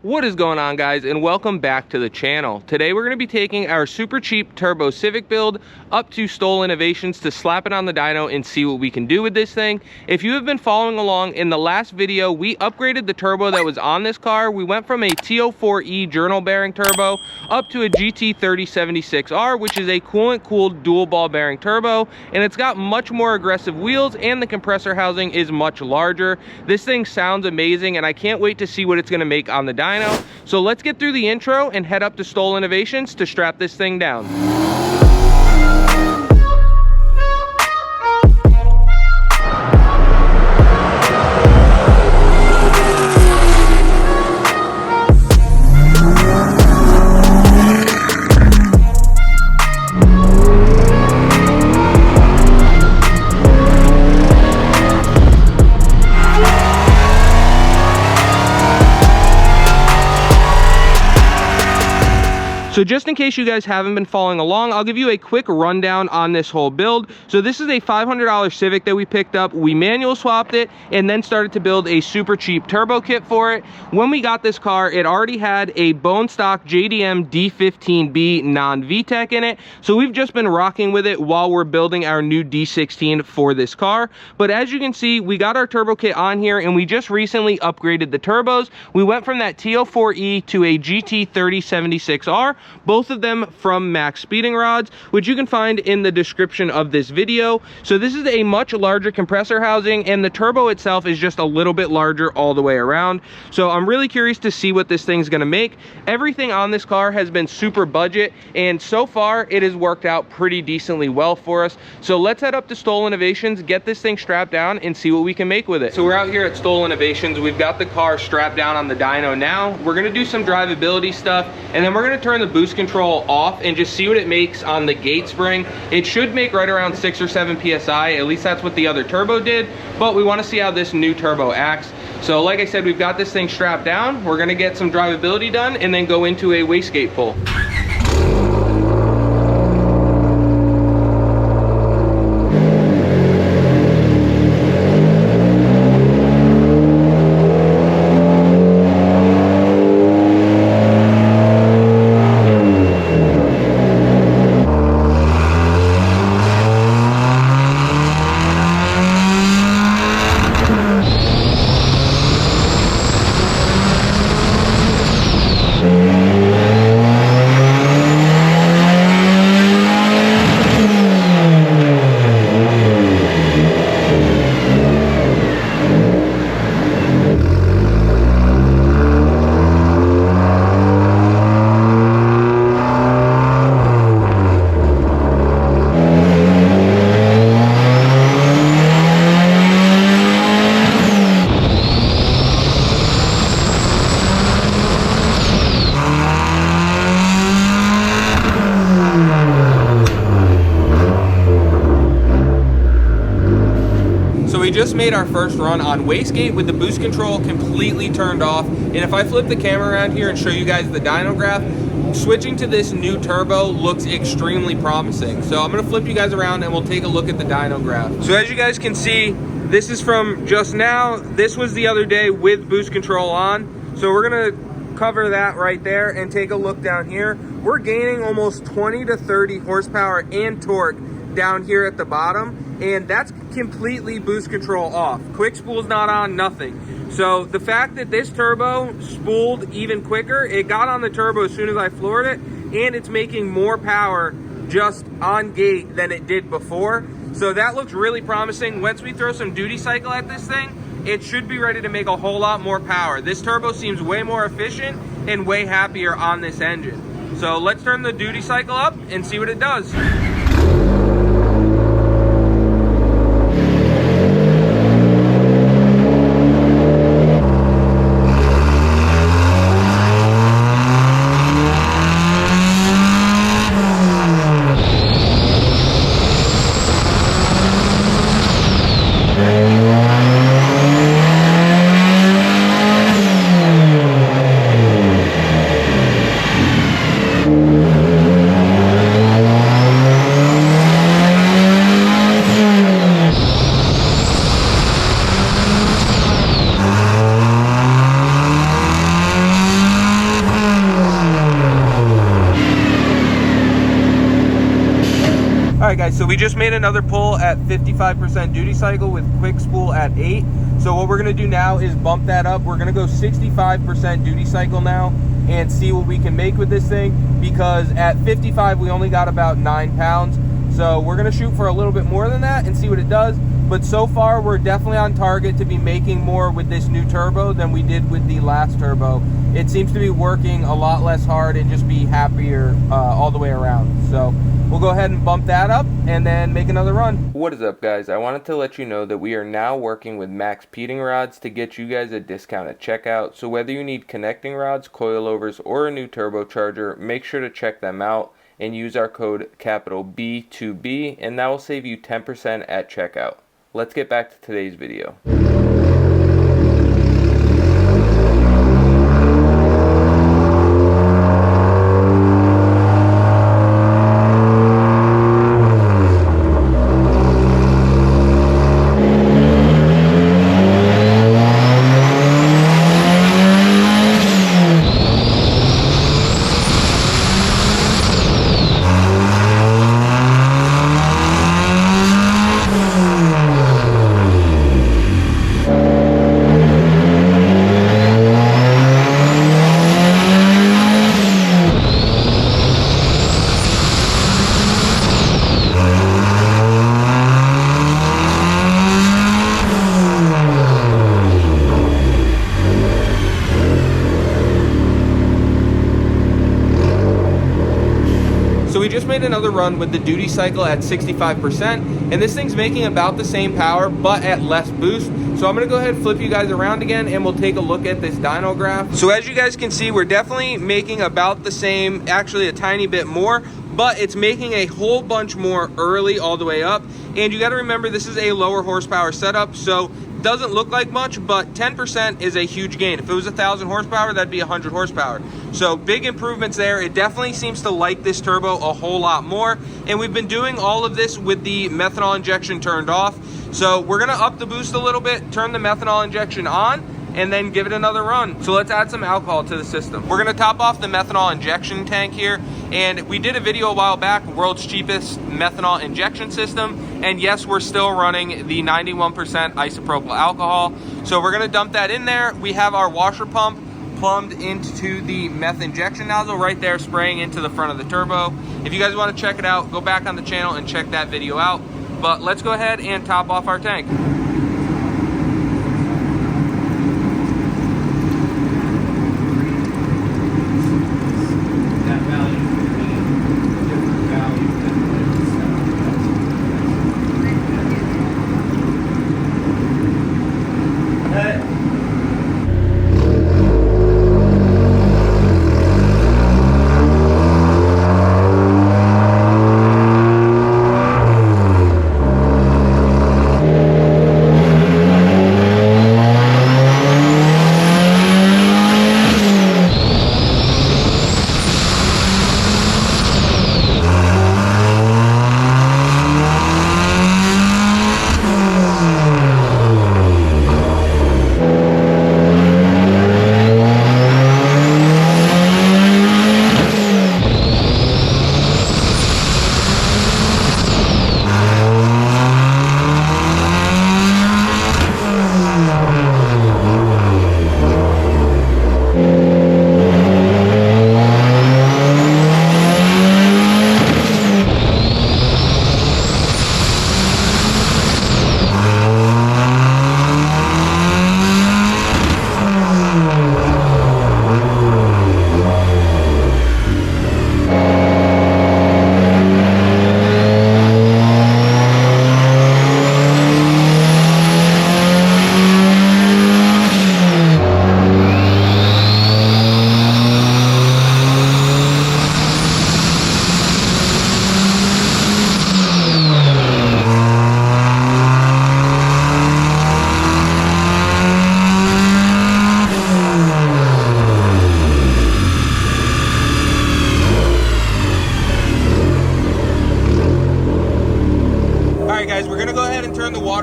What is going on, guys, and welcome back to the channel. Today we're going to be taking our super cheap turbo Civic build up to STOL Innovations to slap it on the dyno and see what we can do with this thing. If you have been following along, in the last video we upgraded the turbo that was on this car. We went from a TO4E journal bearing turbo up to a GT3076R, which is a coolant cooled dual ball bearing turbo, and it's got much more aggressive wheels and the compressor housing is much larger. This thing sounds amazing and I can't wait to see what it's going to make on the dyno. So let's get through the intro and head up to STOL Innovations to strap this thing down. So just in case you guys haven't been following along, I'll give you a quick rundown on this whole build. So this is a $500 Civic that we picked up. We manual swapped it and then started to build a super cheap turbo kit for it. When we got this car, it already had a bone stock JDM D15B non-VTEC in it. So we've just been rocking with it while we're building our new D16 for this car. But as you can see, we got our turbo kit on here and we just recently upgraded the turbos. We went from that TO4E to a GT3076R. Both of them from maxpeedingrods, which you can find in the description of this video. So this is a much larger compressor housing and the turbo itself is just a little bit larger all the way around. So I'm really curious to see what this thing's gonna make. Everything on this car has been super budget and so far it has worked out pretty decently well for us. So let's head up to STOL Innovations, get this thing strapped down and see what we can make with it. So we're out here at STOL Innovations. We've got the car strapped down on the dyno now. We're gonna do some drivability stuff and then we're gonna turn the boost control off and just see what it makes on the gate spring. It should make right around 6 or 7 PSI, at least that's what the other turbo did, but we want to see how this new turbo acts. So like I said, we've got this thing strapped down. We're going to get some drivability done and then go into a wastegate pull. We just made our first run on wastegate with the boost control completely turned off. And if I flip the camera around here and show you guys the dyno graph, switching to this new turbo looks extremely promising. So I'm gonna flip you guys around and we'll take a look at the dyno graph. So as you guys can see, this is from just now. This was the other day with boost control on. So we're gonna cover that right there and take a look down here. We're gaining almost 20 to 30 horsepower and torque down here at the bottom, and that's completely boost control off. Quick spool's not on, nothing. So the fact that this turbo spooled even quicker, it got on the turbo as soon as I floored it, and it's making more power just on gate than it did before. So that looks really promising. Once we throw some duty cycle at this thing, it should be ready to make a whole lot more power. This turbo seems way more efficient and way happier on this engine. So let's turn the duty cycle up and see what it does. Alright guys, so we just made another pull at 55% duty cycle with quick spool at 8. So what we're going to do now is bump that up. We're going to go 65% duty cycle now and see what we can make with this thing, because at 55 we only got about 9 pounds. So we're going to shoot for a little bit more than that and see what it does. But so far we're definitely on target to be making more with this new turbo than we did with the last turbo. It seems to be working a lot less hard and just be happier all the way around. So we'll go ahead and bump that up and then make another run. What is up guys? I wanted to let you know that we are now working with maxpeedingrods to get you guys a discount at checkout. So whether you need connecting rods, coilovers, or a new turbocharger, make sure to check them out and use our code capital B2B, and that will save you 10% at checkout. Let's get back to today's video. So we just made another run with the duty cycle at 65%, and this thing's making about the same power, but at less boost. So I'm gonna go ahead and flip you guys around again, and we'll take a look at this dyno graph. So as you guys can see, we're definitely making about the same, actually a tiny bit more, but it's making a whole bunch more early all the way up. And you gotta remember, this is a lower horsepower setup, so doesn't look like much, but 10% is a huge gain. If it was 1,000 horsepower, that'd be 100 horsepower. So big improvements there. It definitely seems to like this turbo a whole lot more. And we've been doing all of this with the methanol injection turned off. So we're gonna up the boost a little bit, turn the methanol injection on, and then give it another run. So let's add some alcohol to the system. We're gonna top off the methanol injection tank here. And we did a video a while back, world's cheapest methanol injection system. And yes, we're still running the 91% isopropyl alcohol. So we're gonna dump that in there. We have our washer pump plumbed into the meth injection nozzle right there, spraying into the front of the turbo. If you guys wanna check it out, go back on the channel and check that video out. But let's go ahead and top off our tank.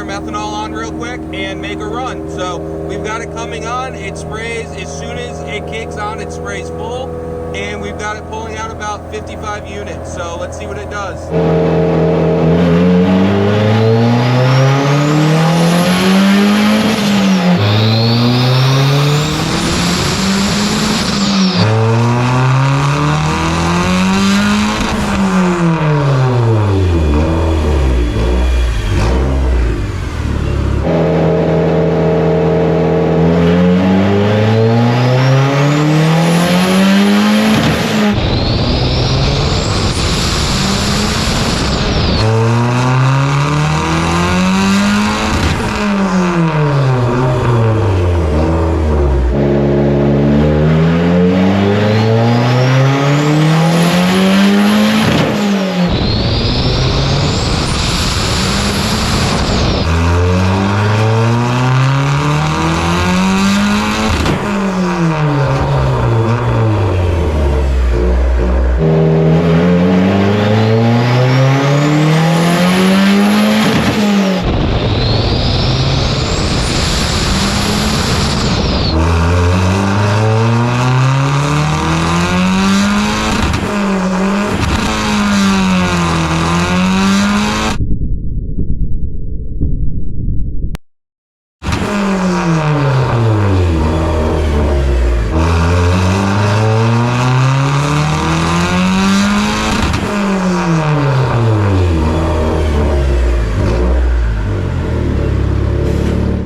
Methanol on real quick and make a run. So we've got it coming on. It sprays as soon as it kicks on, it sprays full. and we've got it pulling out about 55 units. So let's see what it does.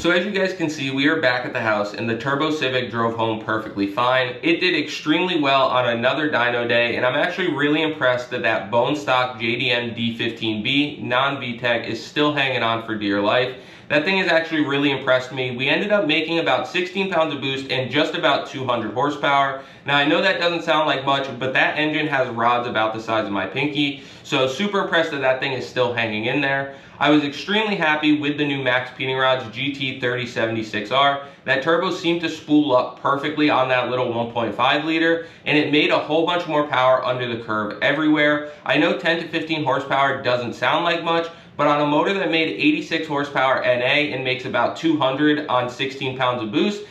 So as you guys can see, we are back at the house and the Turbo Civic drove home perfectly fine. It did extremely well on another dyno day, and I'm actually really impressed that that bone stock JDM D15B non-VTEC is still hanging on for dear life. That thing has actually really impressed me. We ended up making about 16 pounds of boost and just about 200 horsepower. Now I know that doesn't sound like much, but that engine has rods about the size of my pinky. So super impressed that that thing is still hanging in there. I was extremely happy with the new maxpeedingrods GT3076R. That turbo seemed to spool up perfectly on that little 1.5 liter, and it made a whole bunch more power under the curve everywhere. I know 10 to 15 horsepower doesn't sound like much, but on a motor that made 86 horsepower NA and makes about 200 on 16 pounds of boost,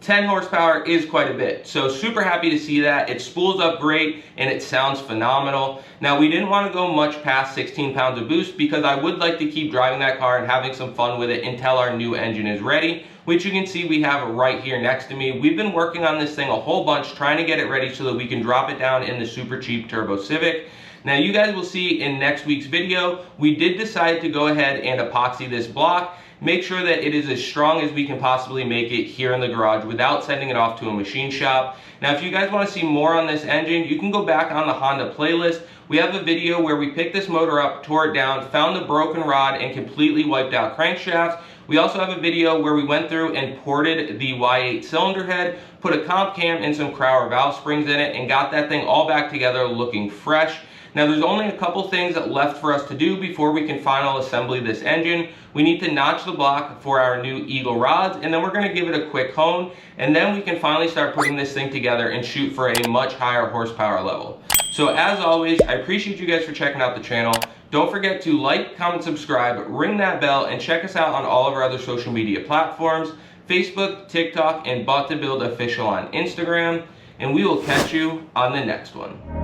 10 horsepower is quite a bit. So super happy to see that. It spools up great and it sounds phenomenal. Now we didn't want to go much past 16 pounds of boost because I would like to keep driving that car and having some fun with it until our new engine is ready, which you can see we have right here next to me. We've been working on this thing a whole bunch, trying to get it ready so that we can drop it down in the super cheap Turbo Civic. Now you guys will see in next week's video, we did decide to go ahead and epoxy this block, make sure that it is as strong as we can possibly make it here in the garage without sending it off to a machine shop. Now if you guys want to see more on this engine, you can go back on the Honda playlist. We have a video where we picked this motor up, tore it down, found the broken rod, and completely wiped out crankshafts. We also have a video where we went through and ported the Y8 cylinder head, put a comp cam and some Crowder valve springs in it, and got that thing all back together looking fresh. Now there's only a couple things left for us to do before we can final assembly this engine. We need to notch the block for our new Eagle rods, and then we're going to give it a quick hone, and then we can finally start putting this thing together and shoot for a much higher horsepower level. So as always, I appreciate you guys for checking out the channel. Don't forget to like, comment, subscribe, ring that bell, and check us out on all of our other social media platforms, Facebook, TikTok, and Bought to Build Official on Instagram, and we will catch you on the next one.